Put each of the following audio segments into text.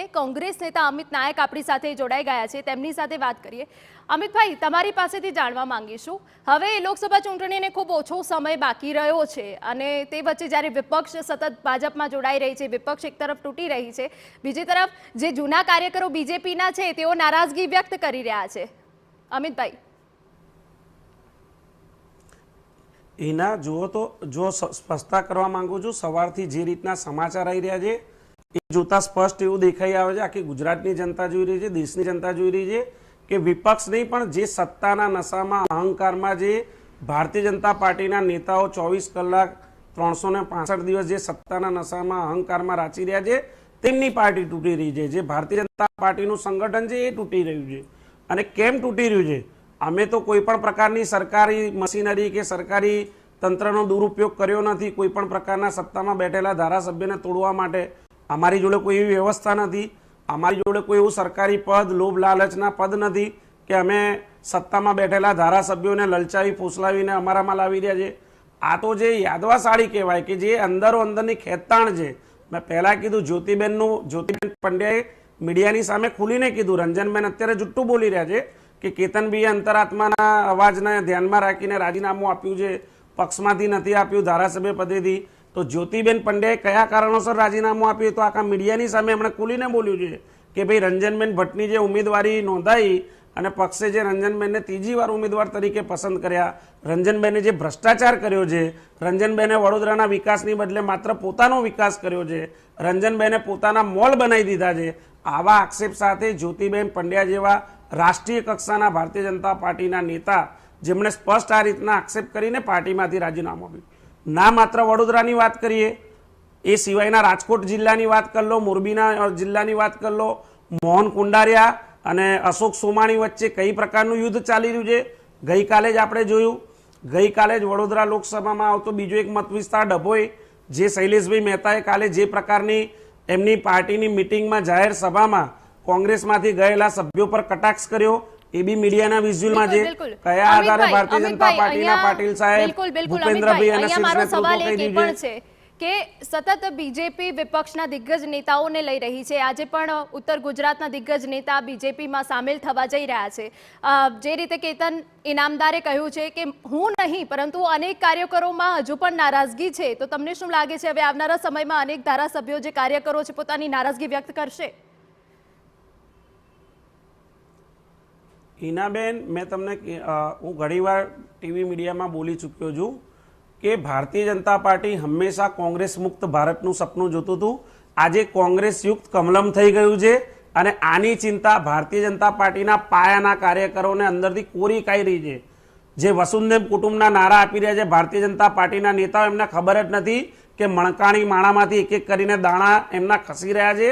કરીએ કોંગ્રેસ નેતા અમિત નાયક આપણી સાથે જોડાઈ ગયા છે, તેમની સાથે વાત કરીએ। અમિતભાઈ, તમારી પાસેથી જાણવા માંગીશું, હવે લોકસભા ચૂંટણીને ખૂબ ઓછો સમય બાકી રહ્યો છે અને તે વચ્ચે જ્યારે વિપક્ષ સતત ભાજપમાં જોડાઈ રહી છે, વિપક્ષ એક તરફ તૂટી રહી છે, બીજી તરફ જે જૂના કાર્યકરો બીજેપીના છે તેઓ નારાજગી વ્યક્ત કરી રહ્યા છે। અમિતભાઈ, એના જુઓ તો જો સ્પષ્ટતા કરવા માંગુ છું, સવારથી જે રીતના સમાચાર આવી રહ્યા છે એ જોતા સ્પષ્ટ એવું દેખાઈ આવે છે, આખી ગુજરાતની જનતા જોઈ રહી છે, દેશની જનતા જોઈ રહી છે કે વિપક્ષ નહીં પણ જે સત્તાના નશામાં અહંકારમાં જે ભારતીય જનતા પાર્ટીના નેતાઓ 24 કલાક 365 દિવસ જે સત્તાના નશામાં અહંકારમાં રાચી રહ્યા છે તેમની પાર્ટી તૂટી રહી છે। જે ભારતીય જનતા પાર્ટીનું સંગઠન છે એ તૂટી રહ્યું છે। અને કેમ તૂટી રહ્યું છે? અમે તો કોઈ પણ પ્રકારની સરકારી મશીનરી કે સરકારી તંત્રનો દુરુપયોગ કર્યો નથી। કોઈ પણ પ્રકારના સત્તામાં બેઠેલા ધારાસભ્યને તોડવા માટે અમારી જોડે કોઈ એવી વ્યવસ્થા નથી, અમારી જોડે કોઈ એવું સરકારી પદ લોભ લાલચના પદ નથી કે અમે સત્તામાં બેઠેલા ધારાસભ્યોને લલચાવી ફૂસલાવીને અમારામાં લાવી રહ્યા છે। આ તો જે યાદવાશાળી કહેવાય કે જે અંદરો અંદરની ખેંચતાણ છે। મેં પહેલાં કીધું, જ્યોતિબેન પંડ્યાએ મીડિયાની સામે ખુલીને કીધું, રંજનબેન અત્યારે જુઠ્ઠું બોલી રહ્યા છે કે કેતનભાઈએ અંતરાત્માના અવાજને ધ્યાનમાં રાખીને રાજીનામું આપ્યું છે, પક્ષમાંથી નથી આપ્યું, ધારાસભ્ય પદેથી। તો જ્યોતિબેન પંડ્યાએ કયા કારણોસર રાજીનામું આપ્યું તો આખા મીડિયાની સામે એમણે ખુલીને બોલ્યું છે કે ભાઈ રંજનબેન ભટ્ટની જે ઉમેદવારી નોંધાઈ અને પક્ષે જે રંજનબેનને ત્રીજી વાર ઉમેદવાર તરીકે પસંદ કર્યા, રંજનબેને જે ભ્રષ્ટાચાર કર્યો છે, રંજનબેને વડોદરાના વિકાસની બદલે માત્ર પોતાનો વિકાસ કર્યો છે, રંજનબેને પોતાના મોલ બનાવી દીધા છે। આવા આક્ષેપ સાથે જ્યોતિબેન પંડ્યા જેવા રાષ્ટ્રીય કક્ષાના ભારતીય જનતા પાર્ટીના નેતા જેમણે સ્પષ્ટ આ રીતના આક્ષેપ કરીને પાર્ટીમાંથી રાજીનામું આપ્યું। ના માત્ર વડોદરાની વાત કરીએ, એ સિવાયના રાજકોટ જિલ્લાની વાત કરી લો, મોરબીના જિલ્લાની વાત કરી લો, મોહન કુંડારિયા અને અશોક સોમાણી વચ્ચે કઈ પ્રકારનું યુદ્ધ ચાલી રહ્યું છે ગઈકાલે જ આપણે જોયું। ગઈકાલે જ વડોદરા લોકસભામાં આવતો બીજો એક મત વિસ્તાર ડભોઈ, જે શૈલેષભાઈ મહેતાએ કાલે જે પ્રકારની એમની પાર્ટીની મિટિંગમાં જાહેર સભામાં કોંગ્રેસમાંથી ગયેલા સભ્યો પર કટાક્ષ કર્યો, એ બી મીડિયાના વિઝ્યુઅલમાં છે। કયા આધારે ભારતીય જનતા પાર્ટીના પાટીલ સાહેબ, ભૂપેન્દ્રભાઈ અને શીર્ષ નેતૃત્વ કહી દીધું છે કે સતત બીજેપી વિપક્ષના દિગ્ગજ નેતાઓને લઈ રહી છે। આજે પણ ઉત્તર ગુજરાતના દિગ્ગજ નેતા બીજેપીમાં સામેલ થવા જઈ રહ્યા છે। જે રીતે કેતન ઇનામદારે કહ્યું છે કે હું નહીં પરંતુ અનેક કાર્યકરોમાં હજુ પણ નારાજગી છે, તો તમને શું લાગે છે હવે આવનારા સમયમાં અનેક ધારાસભ્યો જે કાર્યકરો છે પોતાની નારાજગી વ્યક્ત કરશે? હિનાબેન, મેં તમને હું ઘણીવાર ટીવી મીડિયામાં બોલી ચૂક્યો છું કે ભારતીય જનતા પાર્ટી હંમેશા કોંગ્રેસ મુક્ત ભારતનું સપનું જોતું હતું। આજે કોંગ્રેસ યુક્ત કમલમ થઈ ગયું છે અને આની ચિંતા ભારતીય જનતા પાર્ટીના પાયાના કાર્યકરોને અંદરથી કોરી ખાઈ રહી છે। જે વસુંધૈવ કુટુંબના નારા આપી રહ્યા છે ભારતીય જનતા પાર્ટીના નેતાઓ, એમને ખબર જ નથી કે મણકાણી માણામાંથી એક એક કરીને દાણા એમના ખસી રહ્યા છે।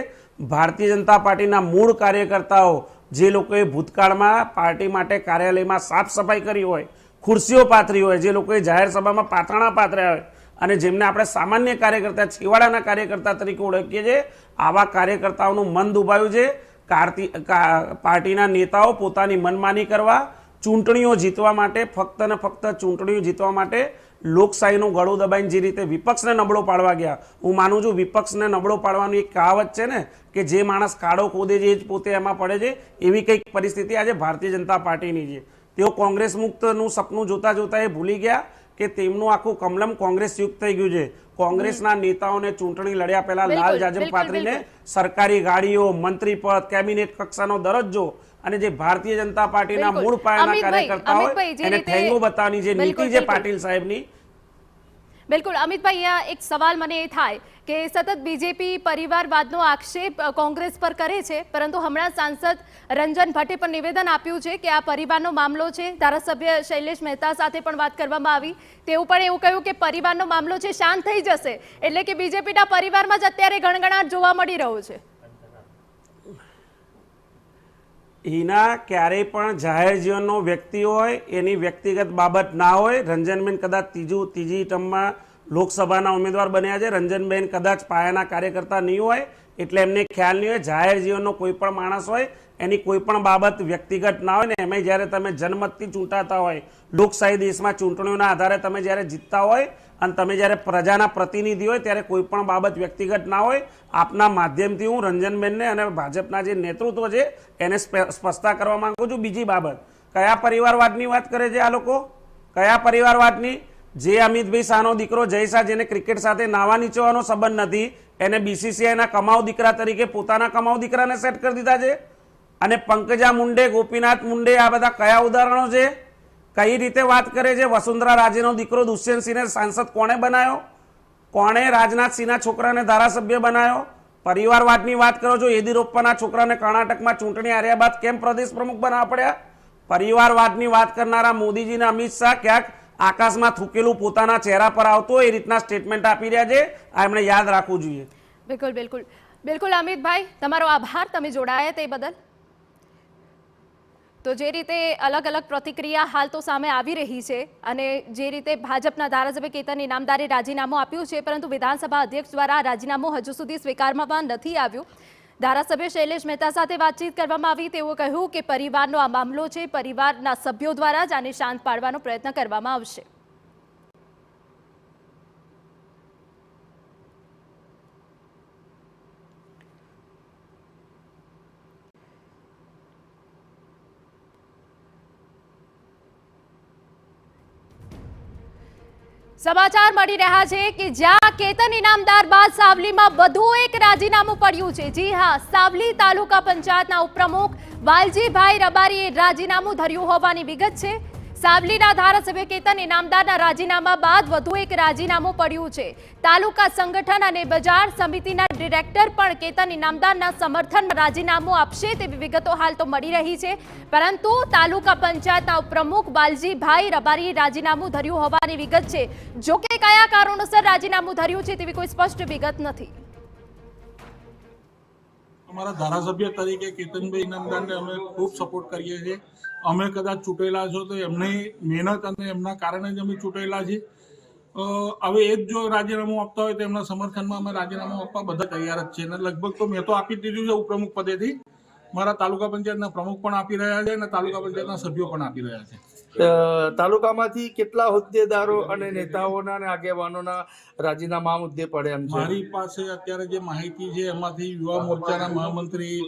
ભારતીય જનતા પાર્ટીના મૂળ કાર્યકર્તાઓ, જે લોકોએ ભૂતકાળમાં પાર્ટી માટે કાર્યાલયમાં સાફ સફાઈ કરી હોય, ખુરશીઓ પાથરી હોય, જે લોકોએ જાહેર સભામાં પાથરણા પાથર્યા હોય અને જેમને આપણે સામાન્ય કાર્યકર્તા, છેવાડાના કાર્યકર્તા તરીકે ઓળખીએ છીએ, આવા કાર્યકર્તાઓનું મન દુભાયું છે। પાર્ટીના નેતાઓ પોતાની મનમાની કરવા, ચૂંટણીઓ જીતવા માટે, ફક્ત ને ફક્ત ચૂંટણીઓ જીતવા માટે લોકશાહીનું ગળું દબાઈને જે રીતે વિપક્ષને નબળો પાડવા ગયા, હું માનું છું વિપક્ષને નબળો પાડવાની એક કહાવત છે ને કે જે માણસ કાળો ખોદે છે એ જ પોતે એમાં પડે છે, એવી કંઈક પરિસ્થિતિ આજે ભારતીય જનતા પાર્ટીની છે। તેઓ કોંગ્રેસ મુક્તનું સપનું જોતા જોતા એ ભૂલી ગયા કે તેમનું આખું કમલમ કોંગ્રેસ યુક્ત થઈ ગયું છે। કોંગ્રેસના નેતાઓને ચૂંટણી લડ્યા પહેલા લાલ જાજમ પાથરીને સરકારી ગાડીઓ, મંત્રી પદ, કેબિનેટ કક્ષાનો દરજ્જો અને જે ભારતીય જનતા પાર્ટીના મૂળ પાયાના કાર્યકર્તાઓ એને ઠેંગો બતાવવાની જે નીતિ છે પાટીલ સાહેબની। બિલકુલ અમિતભાઈ, અહીંયા એક સવાલ મને એ થાય કે સતત બીજેપી પરિવારવાદનો આક્ષેપ કોંગ્રેસ પર કરે છે, પરંતુ હમણાં સાંસદ રંજન ભટ્ટે પણ નિવેદન આપ્યું છે કે આ પરિવારનો મામલો છે। ધારાસભ્ય શૈલેષ મહેતા સાથે પણ વાત કરવામાં આવી, તેવું પણ એવું કહ્યું કે પરિવારનો મામલો છે, શાંત થઈ જશે, એટલે કે બીજેપીના પરિવારમાં જ અત્યારે ગણગણાટ જોવા મળી રહ્યો છે। એના ક્યારેય પણ જાહેર જીવનનો વ્યક્તિ હોય એની વ્યક્તિગત બાબત ના હોય। રંજનબેન કદાચ ત્રીજી ટર્મમાં લોકસભાના ઉમેદવાર બન્યા છે, રંજનબેન કદાચ પાયાના કાર્યકર્તા નહીં હોય એટલે એમને ખ્યાલ નહીં હોય। જાહેર જીવનનો કોઈ પણ માણસ હોય એની કોઈ પણ બાબત વ્યક્તિગત ના હોય ને એમાં જ્યારે તમે જનમતથી ચૂંટાતા હોય, લોકશાહી દેશમાં ચૂંટણીઓના આધારે તમે જ્યારે જીતતા હોય અને તમે જ્યારે પ્રજાના પ્રતિનિધિ હોય ત્યારે કોઈ પણ બાબત વ્યક્તિગત ના હોય. આપના માધ્યમથી હું રંજનબેનને અને ભાજપના જે નેતૃત્વ છે એને સ્પષ્ટતા કરવા માંગુ છું. બીજી બાબત, કયા પરિવારવાદની વાત કરે છે આ લોકો? કયા પરિવારવાદની? જે અમિતભાઈ શાહનો દીકરો જય શાહ, જેને ક્રિકેટ સાથે નાવા નીચવાનો સંબંધ નથી, એને બીસીસીઆઈના કમાઉ દીકરા તરીકે પોતાના કમાઉ દીકરાને સેટ કરી દીધા છે. અને પંકજા મુંડે, ગોપીનાથ મુંડે, આ બધા કયા ઉદાહરણો છે? કઈ રીતે વાત કરે છે? વસુંધરા રાજેનો દીકરો દુષ્યંતસિંહને સાંસદ કોણે બનાવ્યો? કોણે રાજનાથસિંહના છોકરાને ધારાસભ્ય બનાવ્યો? પરિવારવાદની વાત કરો છો. યેદિયુરપ્પાના છોકરાને કર્ણાટકમાં ચૂંટણી હાર્યા બાદ કેમ પ્રદેશ પ્રમુખ બનાવવા પડ્યા? પરિવારવાદની વાત કરનારા મોદીજીને અમિત શાહ ક્યાંક આકાશમાં થૂકેલું પોતાના ચહેરા પર આવતું હોય એ રીતના સ્ટેટમેન્ટ આપી રહ્યા છે. આ એમણે યાદ રાખવું જોઈએ. બિલકુલ બિલકુલ બિલકુલ અમિતભાઈ, તમારો આભાર, તમે જોડાયા તે બદલ. તો જે રીતે અલગ અલગ પ્રતિક્રિયા હાલ તો સામે આવી રહી છે અને જે રીતે ભાજપના ધારાસભ્ય કેતન ઇનામદારે રાજીનામું આપ્યું છે, પરંતુ વિધાનસભા અધ્યક્ષ દ્વારા રાજીનામું હજુ સુધી સ્વીકારવામાં નથી આવ્યું. ધારાસભ્ય શૈલેષ મહેતા સાથે વાતચીત કરવામાં આવી. તેઓ કહ્યું કે પરિવારનો આ મામલો છે, પરિવારના સભ્યો દ્વારા જ આને શાંત પાડવાનો પ્રયત્ન કરવામાં આવશે. સમાચાર મળી રહ્યા છે કે જ્યાં કેતન ઇનામદાર બાદ સાવલીમાં વધુ એક રાજીનામું પડ્યું છે. જી હા, સાવલી તાલુકા પંચાયતના ઉપપ્રમુખ વાલજીભાઈ રબારીએ રાજીનામું ધર્યું હોવાની વિગત છે. સાવલીના ધારાસભ્ય કેતન ઇનામદારના રાજીનામા બાદ વધુ એક રાજીનામું પડ્યું છે. તાલુકા સંગઠન અને બજાર સમિતિના ડિરેક્ટર પણ કેતન ઇનામદારના સમર્થનમાં રાજીનામું આપશે તેવી વિગતો હાલ તો મળી રહી છે. પરંતુ તાલુકા પંચાયતના ઉપપ્રમુખ વાલજીભાઈ રબારીએ રાજીનામું ધર્યું હોવાની વિગત છે. જો કે કયા કારણોસર રાજીનામું ધર્યું છે તેવી કોઈ સ્પષ્ટ વિગત નથી. અમારા ધારાસભ્ય તરીકે કેતનભાઈ ઇનામદારને અમે ખૂબ સપોર્ટ કરીએ છીએ. અમે કદાચ ચૂંટેલા છો તો એમની મહેનત અને એમના કારણે જ અમે ચૂંટેલા છીએ. હવે એ જ જો રાજીનામું આપતા હોય તો એમના સમર્થનમાં અમે રાજીનામું આપવા બધા તૈયાર જ છે. અને લગભગ તો મેં તો આપી જ દીધું છે ઉપપ્રમુખ પદેથી. મારા તાલુકા પંચાયતના પ્રમુખ પણ આપી રહ્યા છે અને તાલુકા પંચાયતના સભ્યો પણ આપી રહ્યા છે. તાલુકામાંથી કેટલા હોદ્દેદારો અને નેતાઓના અને આગેવાનોના રાજીનામા આ મુદ્દે પડે એમ છે? મારી પાસે અત્યારે જે માહિતી છે એમાંથી યુવા મોરચાના મહામંત્રી,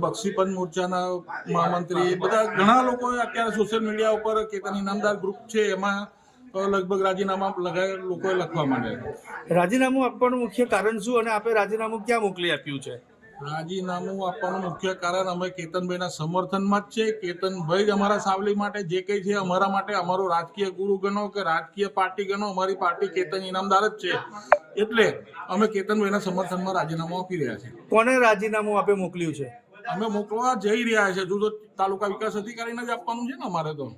બક્ષીપંચ મોરચાના મહામંત્રી, બધા ઘણા લોકોએ અત્યારે સોશિયલ મીડિયા ઉપર કેતન ઇનામદાર ગ્રુપ છે એમાં લગભગ રાજીનામા લોકોએ લખવા માંડ્યા. રાજીનામું આપવાનું મુખ્ય કારણ શું અને આપે રાજીનામું ક્યાં મોકલી આપ્યું છે? રાજીનામું આપવાનું મુખ્ય કારણ અમે કેતનભાઈના સમર્થનમાં જ છે. કેતનભાઈ જ અમારા સાવલી માટે જે કંઈ છે અમારા માટે, અમારો રાજકીય ગુરુ ગણો કે રાજકીય પાર્ટી ગણો, અમારી પાર્ટી કેતન ઇનામદાર જ છે. એટલે અમે કેતનભાઈના સમર્થનમાં રાજીનામું આપી રહ્યા છીએ. કોને રાજીનામું આપે મોકલ્યું છે? અમે મોકલવા જઈ રહ્યા છે. જો તાલુકા વિકાસ અધિકારીને જ આપવાનું છે ને અમારે તો.